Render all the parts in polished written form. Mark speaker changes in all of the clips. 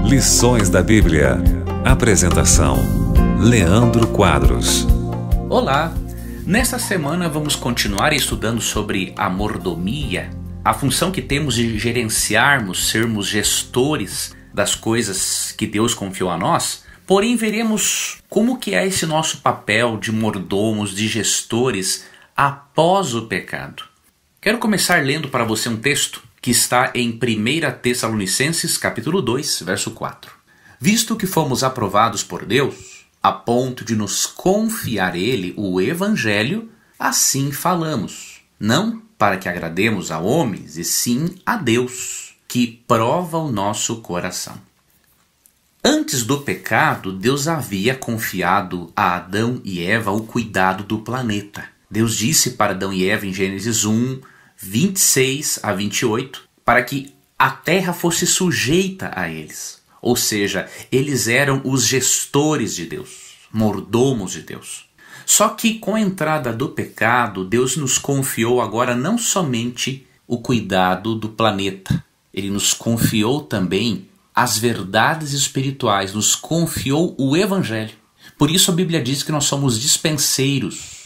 Speaker 1: Lições da Bíblia. Apresentação: Leandro Quadros.
Speaker 2: Olá! Nesta semana vamos continuar estudando sobre a mordomia, a função que temos de gerenciarmos, sermos gestores das coisas que Deus confiou a nós. Porém, veremos como que é esse nosso papel de mordomos, de gestores após o pecado. Quero começar lendo para você um texto que está em 1 Tessalonicenses, capítulo 2, verso 4. Visto que fomos aprovados por Deus, a ponto de nos confiar Ele o Evangelho, assim falamos, não para que agrademos a homens, e sim a Deus, que prova o nosso coração. Antes do pecado, Deus havia confiado a Adão e Eva o cuidado do planeta. Deus disse para Adão e Eva em Gênesis 1, 26 a 28, para que a terra fosse sujeita a eles. Ou seja, eles eram os gestores de Deus, mordomos de Deus. Só que com a entrada do pecado, Deus nos confiou agora não somente o cuidado do planeta, Ele nos confiou também as verdades espirituais, nos confiou o Evangelho. Por isso a Bíblia diz que nós somos dispenseiros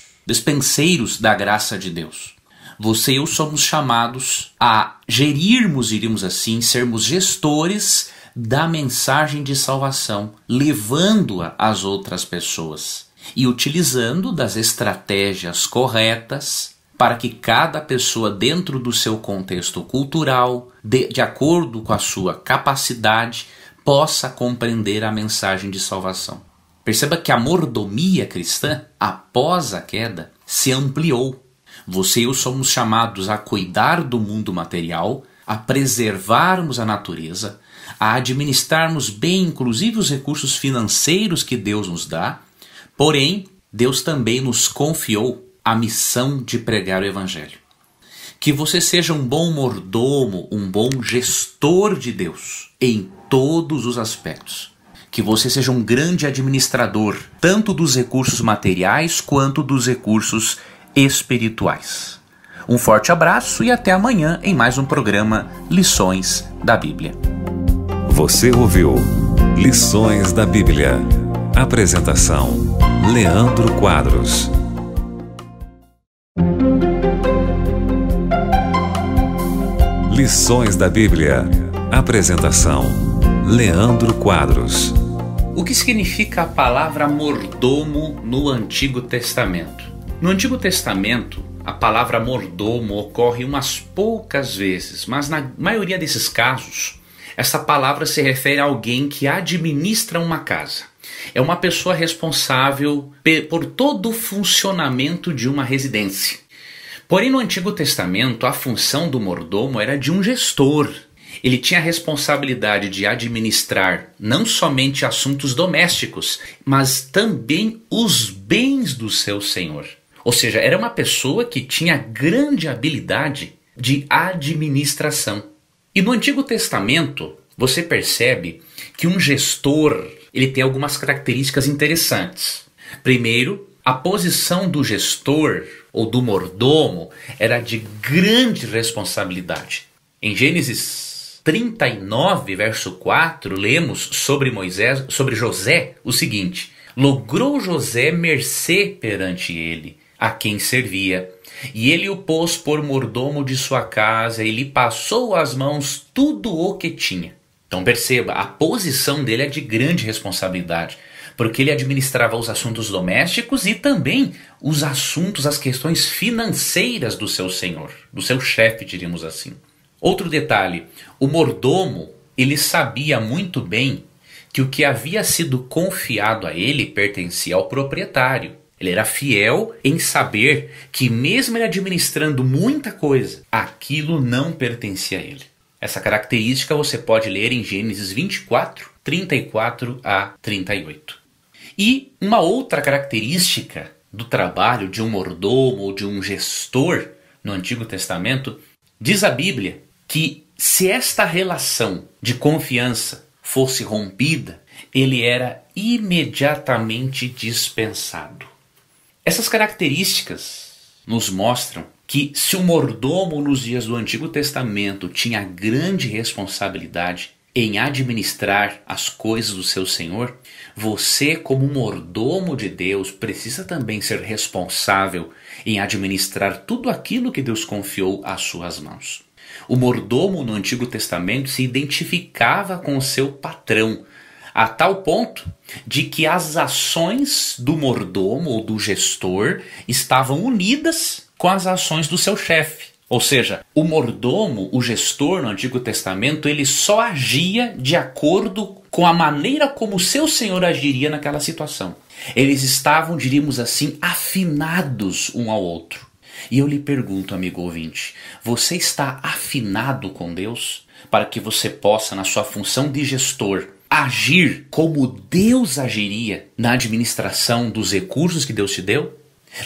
Speaker 2: da graça de Deus. Você e eu somos chamados a gerirmos, diríamos assim, sermos gestores da mensagem de salvação, levando-a às outras pessoas e utilizando das estratégias corretas para que cada pessoa, dentro do seu contexto cultural, de acordo com a sua capacidade, possa compreender a mensagem de salvação. Perceba que a mordomia cristã, após a queda, se ampliou. Você e eu somos chamados a cuidar do mundo material, a preservarmos a natureza, a administrarmos bem, inclusive, os recursos financeiros que Deus nos dá. Porém, Deus também nos confiou a missão de pregar o Evangelho. Que você seja um bom mordomo, um bom gestor de Deus em todos os aspectos. Que você seja um grande administrador, tanto dos recursos materiais quanto dos recursos espirituais. Um forte abraço e até amanhã em mais um programa Lições da Bíblia.
Speaker 1: Você ouviu Lições da Bíblia. Apresentação: Leandro Quadros. Lições da Bíblia. Apresentação: Leandro Quadros.
Speaker 2: O que significa a palavra mordomo no Antigo Testamento? No Antigo Testamento, a palavra mordomo ocorre umas poucas vezes, mas na maioria desses casos, essa palavra se refere a alguém que administra uma casa. É uma pessoa responsável por todo o funcionamento de uma residência. Porém, no Antigo Testamento, a função do mordomo era de um gestor. Ele tinha a responsabilidade de administrar não somente assuntos domésticos, mas também os bens do seu senhor. Ou seja, era uma pessoa que tinha grande habilidade de administração. E no Antigo Testamento, você percebe que um gestor ele tem algumas características interessantes. Primeiro, a posição do gestor ou do mordomo era de grande responsabilidade. Em Gênesis 39, verso 4, lemos sobre José o seguinte: logrou José mercê perante ele, a quem servia, e ele o pôs por mordomo de sua casa, e lhe passou às mãos tudo o que tinha. Então perceba, a posição dele é de grande responsabilidade, porque ele administrava os assuntos domésticos e também os assuntos, as questões financeiras do seu senhor, do seu chefe, diríamos assim. Outro detalhe, o mordomo, ele sabia muito bem que o que havia sido confiado a ele pertencia ao proprietário. Ele era fiel em saber que mesmo ele administrando muita coisa, aquilo não pertencia a ele. Essa característica você pode ler em Gênesis 24, 34 a 38. E uma outra característica do trabalho de um mordomo ou de um gestor no Antigo Testamento, diz a Bíblia que se esta relação de confiança fosse rompida, ele era imediatamente dispensado. Essas características nos mostram que se o mordomo nos dias do Antigo Testamento tinha grande responsabilidade em administrar as coisas do seu Senhor, você, como mordomo de Deus, precisa também ser responsável em administrar tudo aquilo que Deus confiou às suas mãos. O mordomo no Antigo Testamento se identificava com o seu patrão, a tal ponto de que as ações do mordomo ou do gestor estavam unidas com as ações do seu chefe. Ou seja, o mordomo, o gestor no Antigo Testamento, ele só agia de acordo com a maneira como o seu senhor agiria naquela situação. Eles estavam, diríamos assim, afinados um ao outro. E eu lhe pergunto, amigo ouvinte, você está afinado com Deus para que você possa, na sua função de gestor, agir como Deus agiria na administração dos recursos que Deus te deu?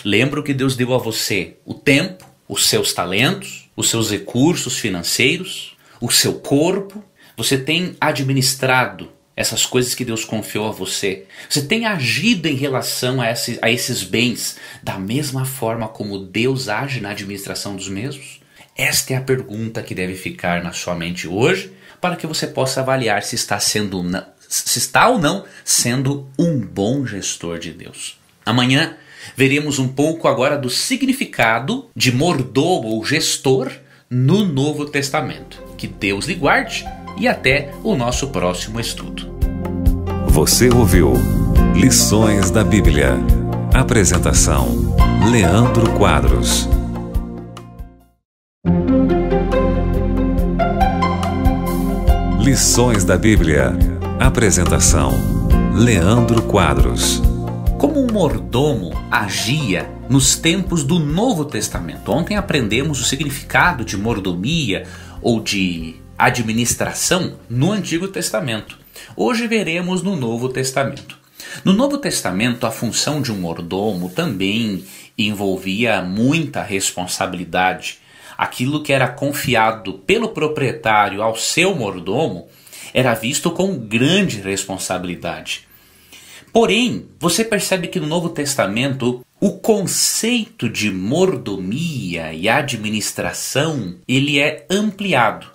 Speaker 2: Lembra que Deus deu a você o tempo, os seus talentos, os seus recursos financeiros, o seu corpo. Você tem administrado essas coisas que Deus confiou a você. Você tem agido em relação a esses bens da mesma forma como Deus age na administração dos mesmos? Esta é a pergunta que deve ficar na sua mente hoje, para que você possa avaliar se está ou não sendo um bom gestor de Deus. Amanhã veremos um pouco agora do significado de mordomo ou gestor no Novo Testamento. Que Deus lhe guarde e até o nosso próximo estudo.
Speaker 1: Você ouviu Lições da Bíblia. Apresentação: Leandro Quadros. Lições da Bíblia. Apresentação: Leandro Quadros.
Speaker 2: Como um mordomo agia nos tempos do Novo Testamento? Ontem aprendemos o significado de mordomia ou de administração no Antigo Testamento. Hoje veremos no Novo Testamento. No Novo Testamento, a função de um mordomo também envolvia muita responsabilidade. Aquilo que era confiado pelo proprietário ao seu mordomo era visto com grande responsabilidade. Porém, você percebe que no Novo Testamento o conceito de mordomia e administração ele é ampliado.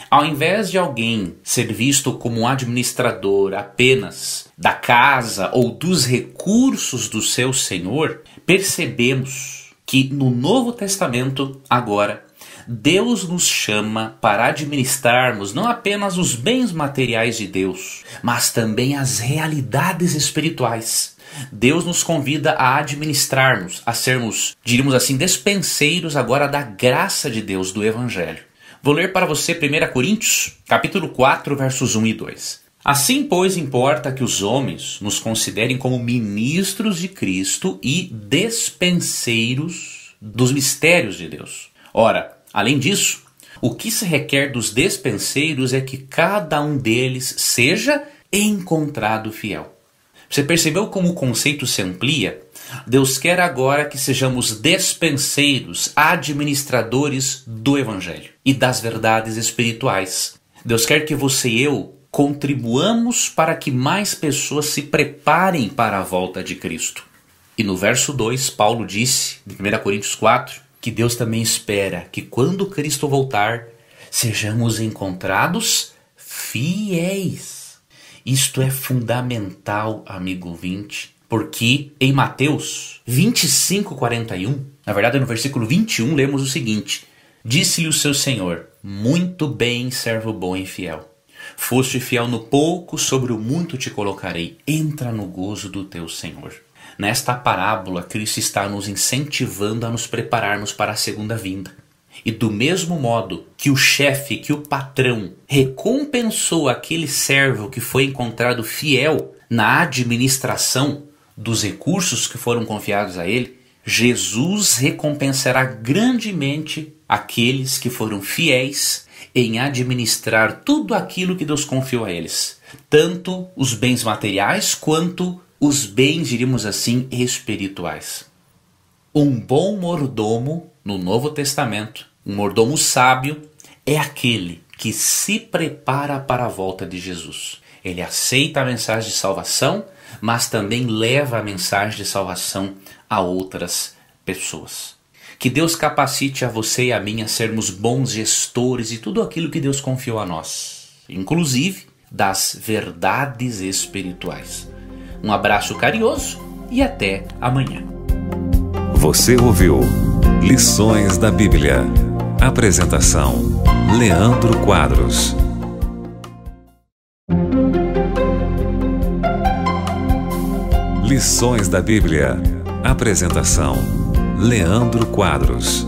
Speaker 2: Ao invés de alguém ser visto como um administrador apenas da casa ou dos recursos do seu senhor, percebemos que no Novo Testamento agora Deus nos chama para administrarmos não apenas os bens materiais de Deus, mas também as realidades espirituais. Deus nos convida a administrarmos, a sermos, diríamos assim, despenseiros agora da graça de Deus, do Evangelho. Vou ler para você 1 Coríntios, capítulo 4, versos 1 e 2. Assim, pois, importa que os homens nos considerem como ministros de Cristo e despenseiros dos mistérios de Deus. Ora, além disso, o que se requer dos despenseiros é que cada um deles seja encontrado fiel. Você percebeu como o conceito se amplia? Deus quer agora que sejamos despenseiros, administradores do Evangelho e das verdades espirituais. Deus quer que você e eu contribuamos para que mais pessoas se preparem para a volta de Cristo. E no verso 2, Paulo disse, em 1 Coríntios 4, que Deus também espera que quando Cristo voltar, sejamos encontrados fiéis. Isto é fundamental, amigo ouvinte, porque em Mateus 25:41, na verdade no versículo 21, lemos o seguinte: Disse-lhe o seu Senhor, muito bem, servo bom e fiel. Foste fiel no pouco, sobre o muito te colocarei. Entra no gozo do teu Senhor. Nesta parábola, Cristo está nos incentivando a nos prepararmos para a segunda vinda. E do mesmo modo que o chefe, que o patrão, recompensou aquele servo que foi encontrado fiel na administração dos recursos que foram confiados a ele, Jesus recompensará grandemente aqueles que foram fiéis em administrar tudo aquilo que Deus confiou a eles, tanto os bens materiais quanto os bens, diríamos assim, espirituais. Um bom mordomo no Novo Testamento, um mordomo sábio, é aquele que se prepara para a volta de Jesus. Ele aceita a mensagem de salvação, mas também leva a mensagem de salvação a outras pessoas. Que Deus capacite a você e a mim a sermos bons gestores de tudo aquilo que Deus confiou a nós, inclusive das verdades espirituais. Um abraço carinhoso e até amanhã.
Speaker 1: Você ouviu Lições da Bíblia. Apresentação: Leandro Quadros. Lições da Bíblia. Apresentação: Leandro Quadros.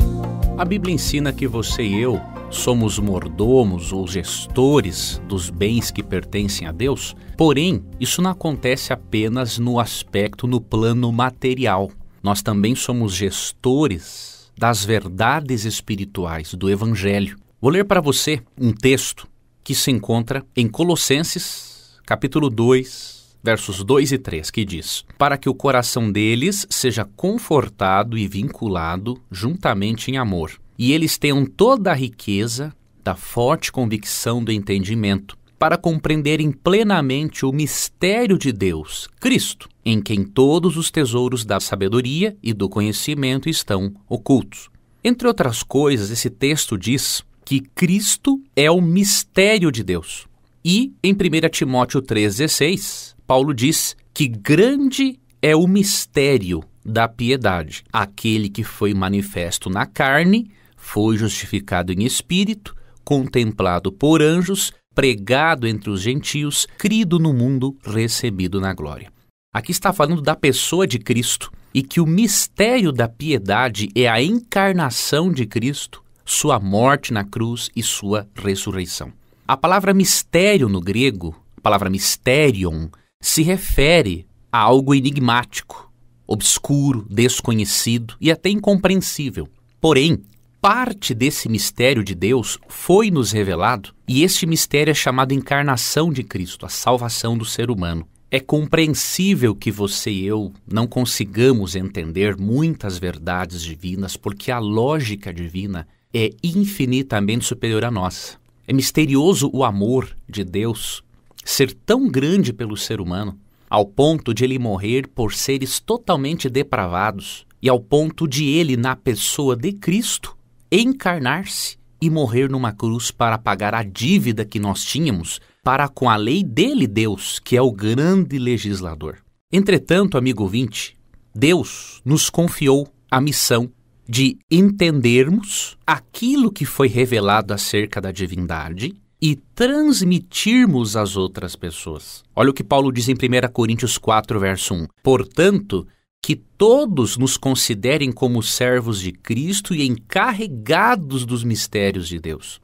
Speaker 2: A Bíblia ensina que você e eu somos mordomos ou gestores dos bens que pertencem a Deus, porém, isso não acontece apenas no plano material. Nós também somos gestores das verdades espirituais do Evangelho. Vou ler para você um texto que se encontra em Colossenses, capítulo 2, versos 2 e 3, que diz: para que o coração deles seja confortado e vinculado juntamente em amor, e eles tenham toda a riqueza da forte convicção do entendimento, para compreenderem plenamente o mistério de Deus, Cristo, em quem todos os tesouros da sabedoria e do conhecimento estão ocultos. Entre outras coisas, esse texto diz que Cristo é o mistério de Deus. E em 1 Timóteo 3,16, Paulo diz que grande é o mistério da piedade. Aquele que foi manifesto na carne, foi justificado em espírito, contemplado por anjos, pregado entre os gentios, crido no mundo, recebido na glória. Aqui está falando da pessoa de Cristo e que o mistério da piedade é a encarnação de Cristo, sua morte na cruz e sua ressurreição. A palavra mistério no grego, a palavra mysterion, se refere a algo enigmático, obscuro, desconhecido e até incompreensível. Porém, parte desse mistério de Deus foi nos revelado e este mistério é chamado encarnação de Cristo, a salvação do ser humano. É compreensível que você e eu não consigamos entender muitas verdades divinas porque a lógica divina é infinitamente superior à nossa. É misterioso o amor de Deus ser tão grande pelo ser humano, ao ponto de ele morrer por seres totalmente depravados e ao ponto de ele, na pessoa de Cristo, encarnar-se e morrer numa cruz para pagar a dívida que nós tínhamos para com a lei dele, Deus, que é o grande legislador. Entretanto, amigo ouvinte, Deus nos confiou a missão de entendermos aquilo que foi revelado acerca da divindade e transmitirmos às outras pessoas. Olha o que Paulo diz em 1 Coríntios 4, verso 1. Portanto, que todos nos considerem como servos de Cristo e encarregados dos mistérios de Deus.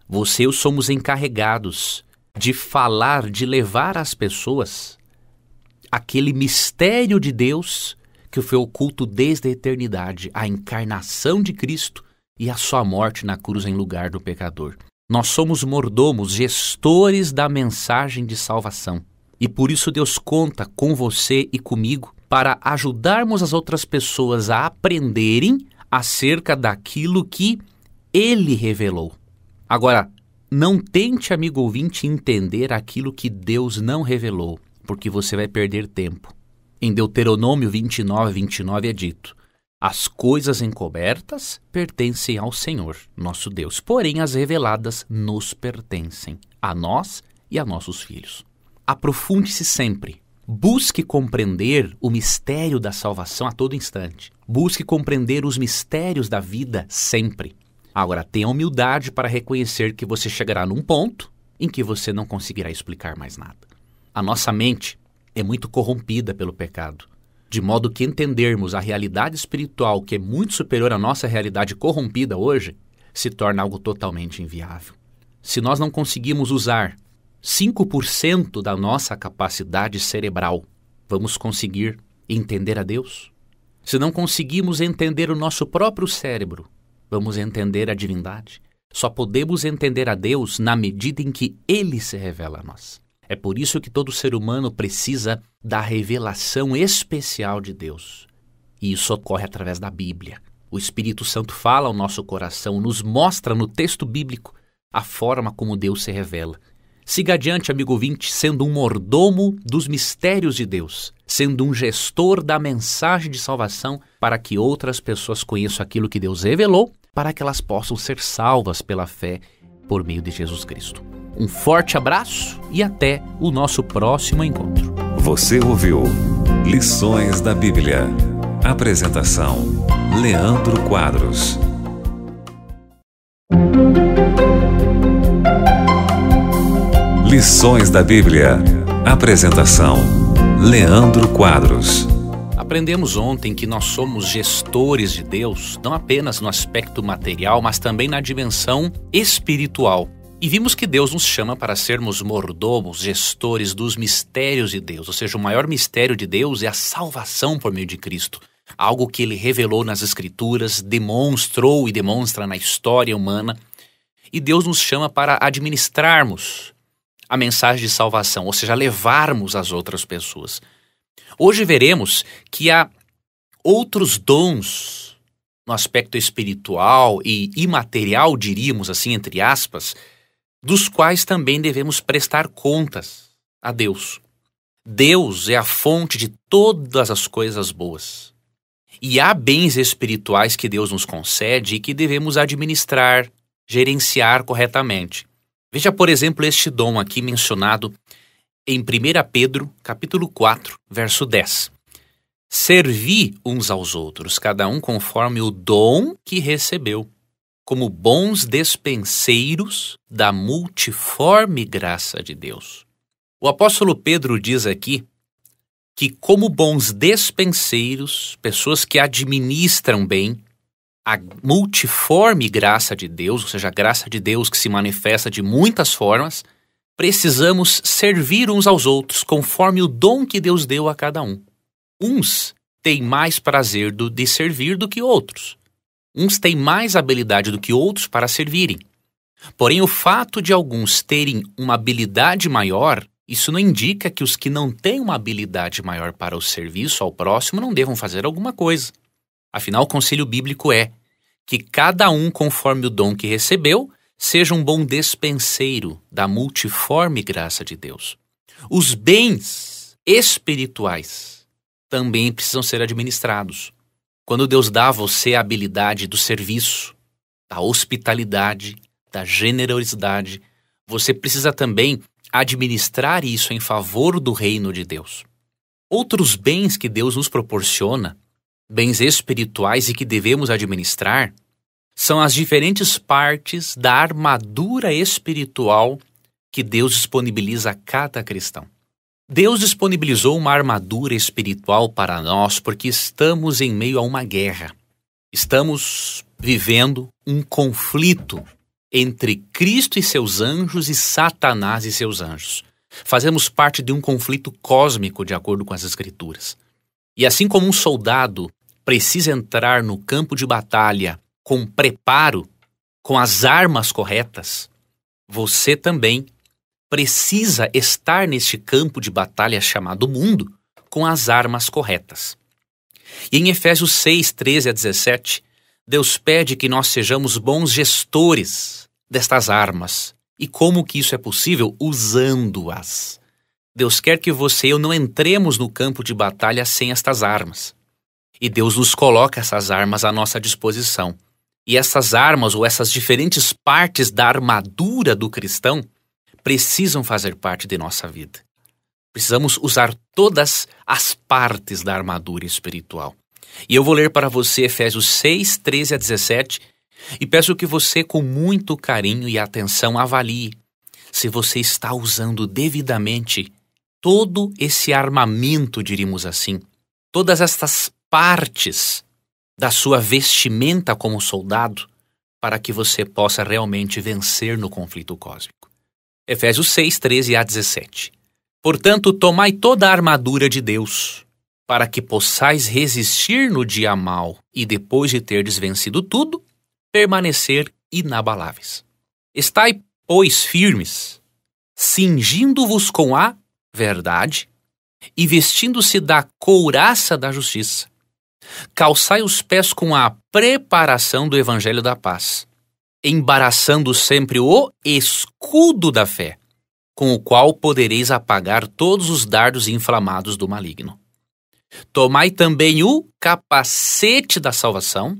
Speaker 2: Você e eu somos encarregados de falar, de levar às pessoas aquele mistério de Deus que foi oculto desde a eternidade, a encarnação de Cristo e a sua morte na cruz em lugar do pecador. Nós somos mordomos, gestores da mensagem de salvação. E por isso Deus conta com você e comigo para ajudarmos as outras pessoas a aprenderem acerca daquilo que Ele revelou. Agora, não tente, amigo ouvinte, entender aquilo que Deus não revelou, porque você vai perder tempo. Em Deuteronômio 29, 29 é dito: as coisas encobertas pertencem ao Senhor, nosso Deus, porém as reveladas nos pertencem, a nós e a nossos filhos. Aprofunde-se sempre. Busque compreender o mistério da salvação a todo instante. Busque compreender os mistérios da vida sempre. Agora, tenha humildade para reconhecer que você chegará num ponto em que você não conseguirá explicar mais nada. A nossa mente é muito corrompida pelo pecado, de modo que entendermos a realidade espiritual, que é muito superior à nossa realidade corrompida hoje, se torna algo totalmente inviável. Se nós não conseguimos usar 5% da nossa capacidade cerebral, vamos conseguir entender a Deus? Se não conseguimos entender o nosso próprio cérebro, vamos entender a divindade? Só podemos entender a Deus na medida em que Ele se revela a nós. É por isso que todo ser humano precisa da revelação especial de Deus. E isso ocorre através da Bíblia. O Espírito Santo fala ao nosso coração, nos mostra no texto bíblico a forma como Deus se revela. Siga adiante, amigo ouvinte, sendo um mordomo dos mistérios de Deus, sendo um gestor da mensagem de salvação para que outras pessoas conheçam aquilo que Deus revelou, para que elas possam ser salvas pela fé por meio de Jesus Cristo. Um forte abraço e até o nosso próximo encontro.
Speaker 1: Você ouviu Lições da Bíblia. Apresentação: Leandro Quadros. Lições da Bíblia. Apresentação: Leandro Quadros.
Speaker 2: Aprendemos ontem que nós somos gestores de Deus, não apenas no aspecto material, mas também na dimensão espiritual. E vimos que Deus nos chama para sermos mordomos, gestores dos mistérios de Deus. Ou seja, o maior mistério de Deus é a salvação por meio de Cristo. Algo que Ele revelou nas Escrituras, demonstrou e demonstra na história humana. E Deus nos chama para administrarmos a mensagem de salvação, ou seja, levarmos às outras pessoas. Hoje veremos que há outros dons no aspecto espiritual e imaterial, diríamos assim, entre aspas, dos quais também devemos prestar contas a Deus. Deus é a fonte de todas as coisas boas. E há bens espirituais que Deus nos concede e que devemos administrar, gerenciar corretamente. Veja, por exemplo, este dom aqui mencionado em 1 Pedro, capítulo 4, verso 10. Servi uns aos outros, cada um conforme o dom que recebeu, como bons despenseiros da multiforme graça de Deus. O apóstolo Pedro diz aqui que, como bons despenseiros, pessoas que administram bem a multiforme graça de Deus, ou seja, a graça de Deus que se manifesta de muitas formas, precisamos servir uns aos outros conforme o dom que Deus deu a cada um. Uns têm mais prazer de servir do que outros. Uns têm mais habilidade do que outros para servirem. Porém, o fato de alguns terem uma habilidade maior, isso não indica que os que não têm uma habilidade maior para o serviço ao próximo não devam fazer alguma coisa. Afinal, o conselho bíblico é que cada um, conforme o dom que recebeu, seja um bom despenseiro da multiforme graça de Deus. Os bens espirituais também precisam ser administrados. Quando Deus dá a você a habilidade do serviço, da hospitalidade, da generosidade, você precisa também administrar isso em favor do reino de Deus. Outros bens que Deus nos proporciona, bens espirituais e que devemos administrar, são as diferentes partes da armadura espiritual que Deus disponibiliza a cada cristão. Deus disponibilizou uma armadura espiritual para nós porque estamos em meio a uma guerra. Estamos vivendo um conflito entre Cristo e seus anjos e Satanás e seus anjos. Fazemos parte de um conflito cósmico, de acordo com as Escrituras. E assim como um soldado precisa entrar no campo de batalha com preparo, com as armas corretas, você também precisa estar neste campo de batalha chamado mundo com as armas corretas. E em Efésios 6, 13 a 17, Deus pede que nós sejamos bons gestores destas armas. E como que isso é possível? Usando-as. Deus quer que você e eu não entremos no campo de batalha sem estas armas. E Deus nos coloca essas armas à nossa disposição. E essas armas, ou essas diferentes partes da armadura do cristão, precisam fazer parte de nossa vida. Precisamos usar todas as partes da armadura espiritual. E eu vou ler para você Efésios 6, 13 a 17, e peço que você, com muito carinho e atenção, avalie se você está usando devidamente todo esse armamento, diríamos assim, todas estas partes da sua vestimenta como soldado, para que você possa realmente vencer no conflito cósmico. Efésios 6, 13 a 17. Portanto, tomai toda a armadura de Deus, para que possais resistir no dia mau e, depois de terdes vencido tudo, permanecer inabaláveis. Estai, pois, firmes, cingindo-vos com a verdade e vestindo-se da couraça da justiça. Calçai os pés com a preparação do evangelho da paz, embaraçando sempre o escudo da fé, com o qual podereis apagar todos os dardos inflamados do maligno. Tomai também o capacete da salvação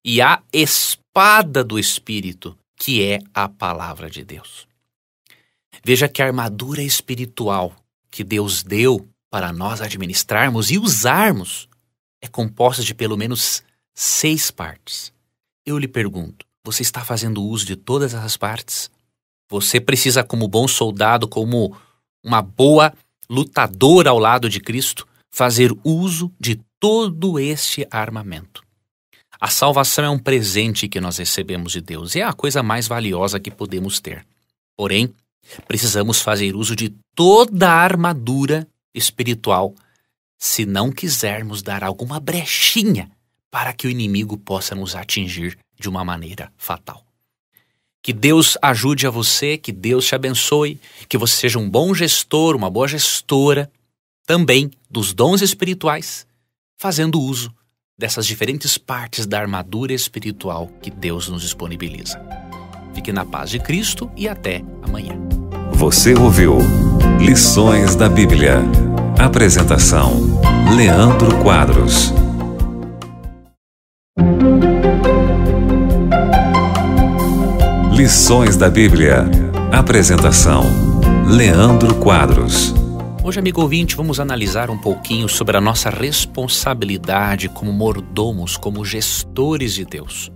Speaker 2: e a espada do Espírito, que é a palavra de Deus. Veja que a armadura espiritual que Deus deu para nós administrarmos e usarmos é composta de pelo menos 6 partes. Eu lhe pergunto, você está fazendo uso de todas essas partes? Você precisa, como bom soldado, como uma boa lutadora ao lado de Cristo, fazer uso de todo este armamento. A salvação é um presente que nós recebemos de Deus, é a coisa mais valiosa que podemos ter. Porém, precisamos fazer uso de toda a armadura espiritual se não quisermos dar alguma brechinha para que o inimigo possa nos atingir de uma maneira fatal. Que Deus ajude a você, que Deus te abençoe, que você seja um bom gestor, uma boa gestora, também dos dons espirituais, fazendo uso dessas diferentes partes da armadura espiritual que Deus nos disponibiliza. Fique na paz de Cristo e até amanhã.
Speaker 1: Você ouviu Lições da Bíblia. Apresentação: Leandro Quadros. Lições da Bíblia. Apresentação: Leandro Quadros.
Speaker 2: Hoje, amigo ouvinte, vamos analisar um pouquinho sobre a nossa responsabilidade como mordomos, como gestores de Deus.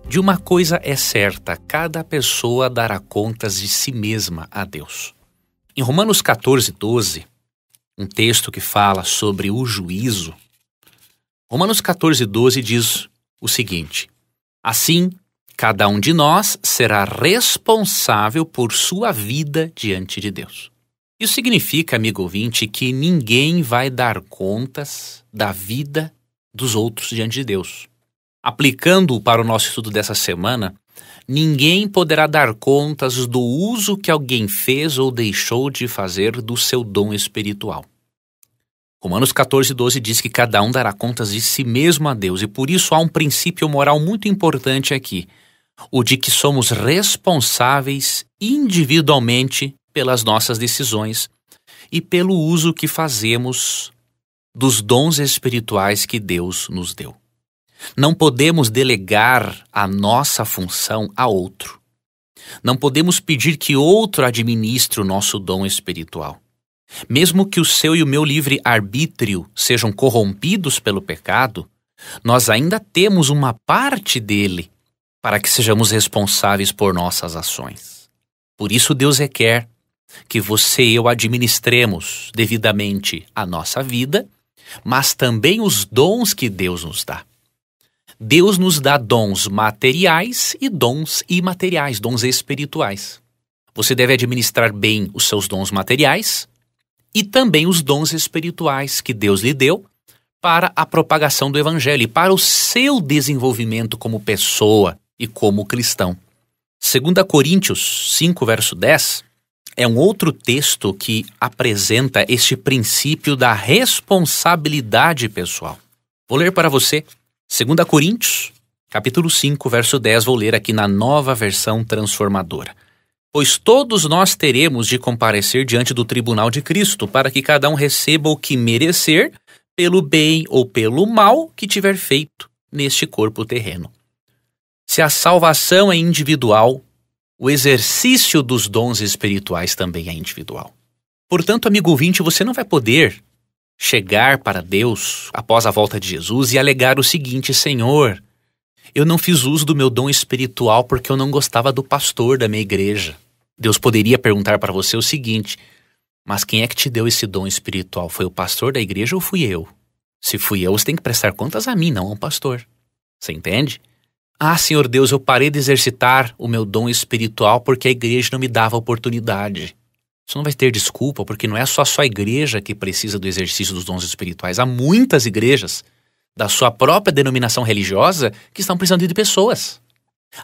Speaker 2: De uma coisa é certa, cada pessoa dará contas de si mesma a Deus. Em Romanos 14:12, um texto que fala sobre o juízo, Romanos 14:12 diz o seguinte: assim, cada um de nós será responsável por sua vida diante de Deus. Isso significa, amigo ouvinte, que ninguém vai dar contas da vida dos outros diante de Deus. Aplicando para o nosso estudo dessa semana, ninguém poderá dar contas do uso que alguém fez ou deixou de fazer do seu dom espiritual. Romanos 14:12 diz que cada um dará contas de si mesmo a Deus, e por isso há um princípio moral muito importante aqui, o de que somos responsáveis individualmente pelas nossas decisões e pelo uso que fazemos dos dons espirituais que Deus nos deu. Não podemos delegar a nossa função a outro. Não podemos pedir que outro administre o nosso dom espiritual. Mesmo que o seu e o meu livre-arbítrio sejam corrompidos pelo pecado, nós ainda temos uma parte dele para que sejamos responsáveis por nossas ações. Por isso Deus requer que você e eu administremos devidamente a nossa vida, mas também os dons que Deus nos dá. Deus nos dá dons materiais e dons imateriais, dons espirituais. Você deve administrar bem os seus dons materiais e também os dons espirituais que Deus lhe deu para a propagação do Evangelho e para o seu desenvolvimento como pessoa e como cristão. 2 Coríntios 5, verso 10, é um outro texto que apresenta este princípio da responsabilidade pessoal. Vou ler para você 2 Coríntios, capítulo 5, verso 10, vou ler aqui na Nova Versão Transformadora. Pois todos nós teremos de comparecer diante do tribunal de Cristo, para que cada um receba o que merecer pelo bem ou pelo mal que tiver feito neste corpo terreno. Se a salvação é individual, o exercício dos dons espirituais também é individual. Portanto, amigo ouvinte, você não vai poder chegar para Deus após a volta de Jesus e alegar o seguinte: Senhor, eu não fiz uso do meu dom espiritual porque eu não gostava do pastor da minha igreja. Deus poderia perguntar para você o seguinte: mas quem é que te deu esse dom espiritual? Foi o pastor da igreja ou fui eu? Se fui eu, você tem que prestar contas a mim, não ao pastor. Você entende? Ah, Senhor Deus, eu parei de exercitar o meu dom espiritual porque a igreja não me dava oportunidade. Você não vai ter desculpa, porque não é só a sua igreja que precisa do exercício dos dons espirituais. Há muitas igrejas da sua própria denominação religiosa que estão precisando de pessoas.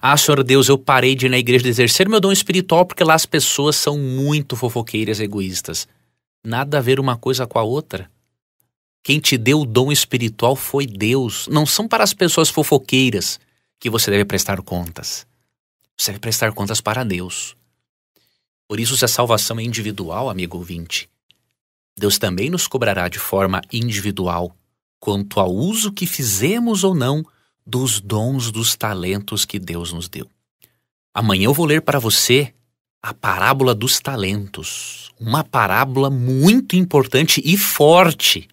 Speaker 2: Ah, Senhor Deus, eu parei de ir na igreja de exercer meu dom espiritual porque lá as pessoas são muito fofoqueiras e egoístas. Nada a ver uma coisa com a outra. Quem te deu o dom espiritual foi Deus. Não são para as pessoas fofoqueiras que você deve prestar contas. Você deve prestar contas para Deus. Por isso, se a salvação é individual, amigo ouvinte, Deus também nos cobrará de forma individual quanto ao uso que fizemos ou não dos dons, dos talentos que Deus nos deu. Amanhã eu vou ler para você a parábola dos talentos, uma parábola muito importante e forte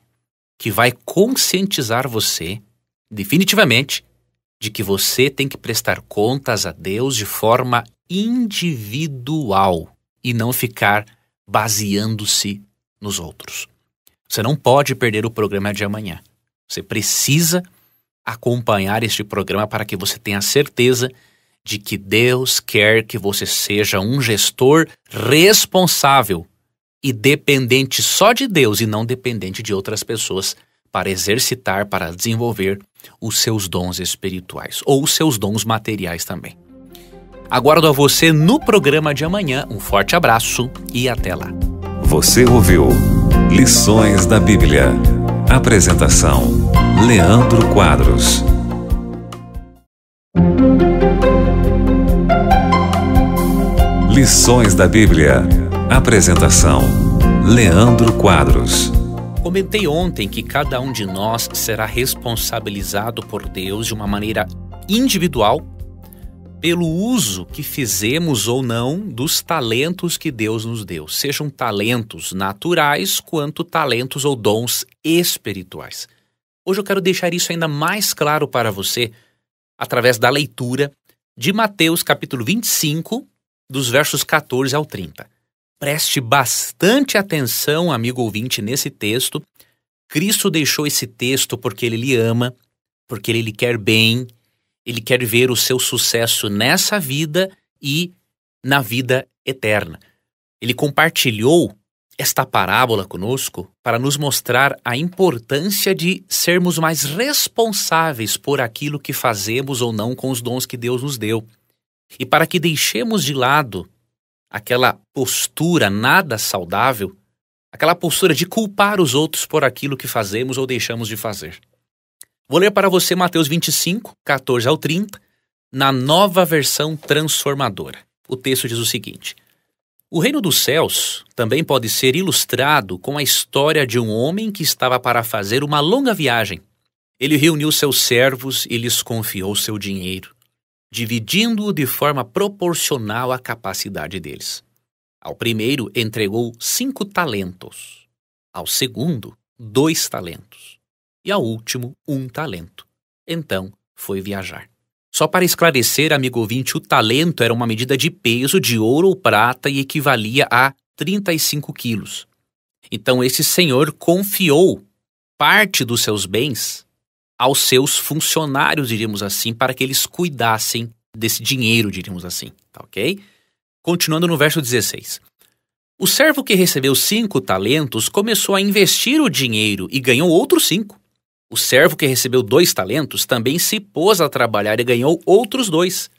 Speaker 2: que vai conscientizar você, definitivamente, de que você tem que prestar contas a Deus de forma individual e não ficar baseando-se nos outros. Você não pode perder o programa de amanhã. Você precisa acompanhar este programa para que você tenha certeza de que Deus quer que você seja um gestor responsável e dependente só de Deus e não dependente de outras pessoas para exercitar, para desenvolver os seus dons espirituais ou os seus dons materiais também. Aguardo a você no programa de amanhã. Um forte abraço e até lá.
Speaker 1: Você ouviu Lições da Bíblia. Apresentação: Leandro Quadros. Lições da Bíblia. Apresentação: Leandro Quadros.
Speaker 2: Comentei ontem que cada um de nós será responsabilizado por Deus de uma maneira individual pelo uso que fizemos ou não dos talentos que Deus nos deu, sejam talentos naturais quanto talentos ou dons espirituais. Hoje eu quero deixar isso ainda mais claro para você através da leitura de Mateus capítulo 25, dos versos 14 ao 30. Preste bastante atenção, amigo ouvinte, nesse texto. Cristo deixou esse texto porque Ele lhe ama, porque Ele lhe quer bem, Ele quer ver o seu sucesso nessa vida e na vida eterna. Ele compartilhou esta parábola conosco para nos mostrar a importância de sermos mais responsáveis por aquilo que fazemos ou não com os dons que Deus nos deu. E para que deixemos de lado aquela postura nada saudável, aquela postura de culpar os outros por aquilo que fazemos ou deixamos de fazer. Vou ler para você Mateus 25, 14 ao 30, na Nova Versão Transformadora. O texto diz o seguinte: O reino dos céus também pode ser ilustrado com a história de um homem que estava para fazer uma longa viagem. Ele reuniu seus servos e lhes confiou seu dinheiro, dividindo-o de forma proporcional à capacidade deles. Ao primeiro entregou 5 talentos, ao segundo 2 talentos e ao último 1 talento. Então foi viajar. Só para esclarecer, amigo ouvinte, o talento era uma medida de peso de ouro ou prata e equivalia a 35 quilos. Então esse senhor confiou parte dos seus bens aos seus funcionários, diríamos assim, para que eles cuidassem desse dinheiro, diríamos assim, tá ok? Continuando no verso 16. O servo que recebeu 5 talentos começou a investir o dinheiro e ganhou outros 5. O servo que recebeu 2 talentos também se pôs a trabalhar e ganhou outros 2.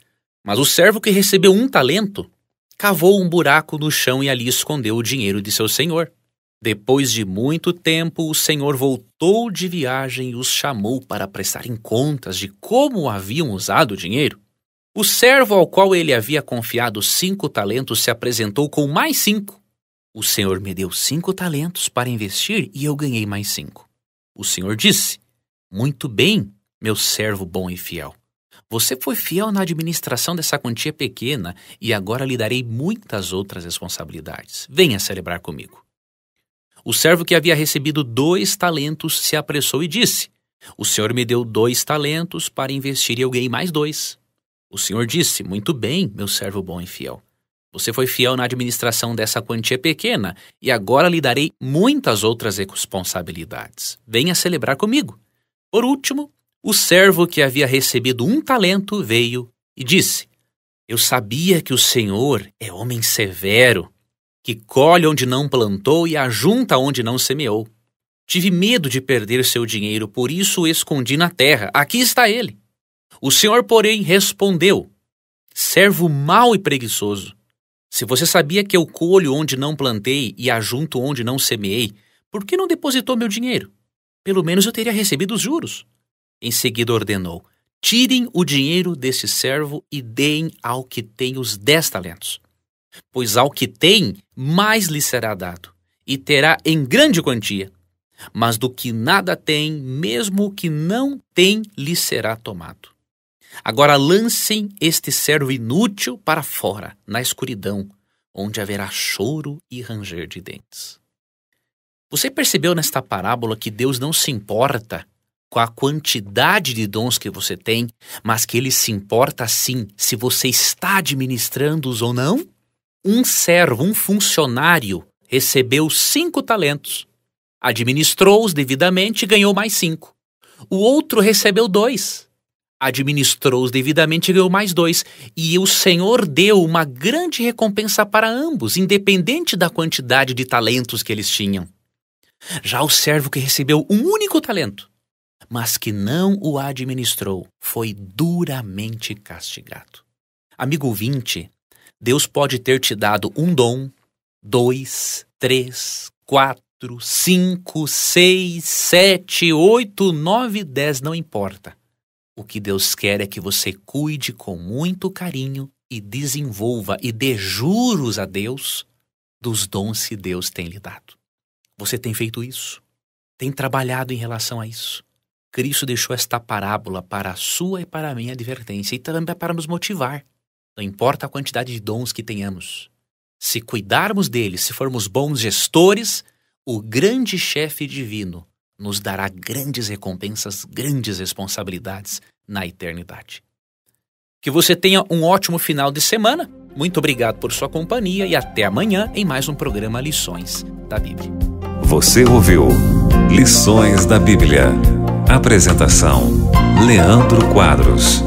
Speaker 2: Mas o servo que recebeu 1 talento cavou um buraco no chão e ali escondeu o dinheiro de seu senhor. Depois de muito tempo, o senhor voltou de viagem e os chamou para prestarem contas de como haviam usado o dinheiro. O servo ao qual ele havia confiado 5 talentos se apresentou com mais 5. O senhor me deu 5 talentos para investir e eu ganhei mais 5. O senhor disse: Muito bem, meu servo bom e fiel. Você foi fiel na administração dessa quantia pequena e agora lhe darei muitas outras responsabilidades. Venha celebrar comigo. O servo que havia recebido 2 talentos se apressou e disse: O senhor me deu 2 talentos para investir e eu ganhei mais 2. O senhor disse: Muito bem, meu servo bom e fiel. Você foi fiel na administração dessa quantia pequena e agora lhe darei muitas outras responsabilidades. Venha celebrar comigo. Por último, o servo que havia recebido 1 talento veio e disse: Eu sabia que o senhor é homem severo, que colhe onde não plantou e ajunta onde não semeou. Tive medo de perder seu dinheiro, por isso o escondi na terra. Aqui está ele. O senhor, porém, respondeu: Servo mau e preguiçoso. Se você sabia que eu colho onde não plantei e ajunto onde não semeei, por que não depositou meu dinheiro? Pelo menos eu teria recebido os juros. Em seguida ordenou: Tirem o dinheiro desse servo e deem ao que tem os 10 talentos. Pois ao que tem, mais lhe será dado, e terá em grande quantia. Mas do que nada tem, mesmo o que não tem, lhe será tomado. Agora lancem este servo inútil para fora, na escuridão, onde haverá choro e ranger de dentes. Você percebeu nesta parábola que Deus não se importa com a quantidade de dons que você tem, mas que Ele se importa sim se você está administrando-os ou não? Um servo, um funcionário, recebeu 5 talentos. Administrou-os devidamente e ganhou mais 5. O outro recebeu 2. Administrou-os devidamente e ganhou mais 2. E o Senhor deu uma grande recompensa para ambos, independente da quantidade de talentos que eles tinham. Já o servo que recebeu um único talento, mas que não o administrou, foi duramente castigado. Amigo ouvinte, Deus pode ter te dado um dom, 2, 3, 4, 5, 6, 7, 8, 9, 10, não importa. O que Deus quer é que você cuide com muito carinho e desenvolva e dê juros a Deus dos dons que Deus tem lhe dado. Você tem feito isso? Tem trabalhado em relação a isso? Cristo deixou esta parábola para a sua e para a minha advertência e também para nos motivar. Não importa a quantidade de dons que tenhamos. Se cuidarmos deles, se formos bons gestores, o grande chefe divino nos dará grandes recompensas, grandes responsabilidades na eternidade. Que você tenha um ótimo final de semana. Muito obrigado por sua companhia e até amanhã em mais um programa Lições da Bíblia.
Speaker 1: Você ouviu Lições da Bíblia. Apresentação: Leandro Quadros.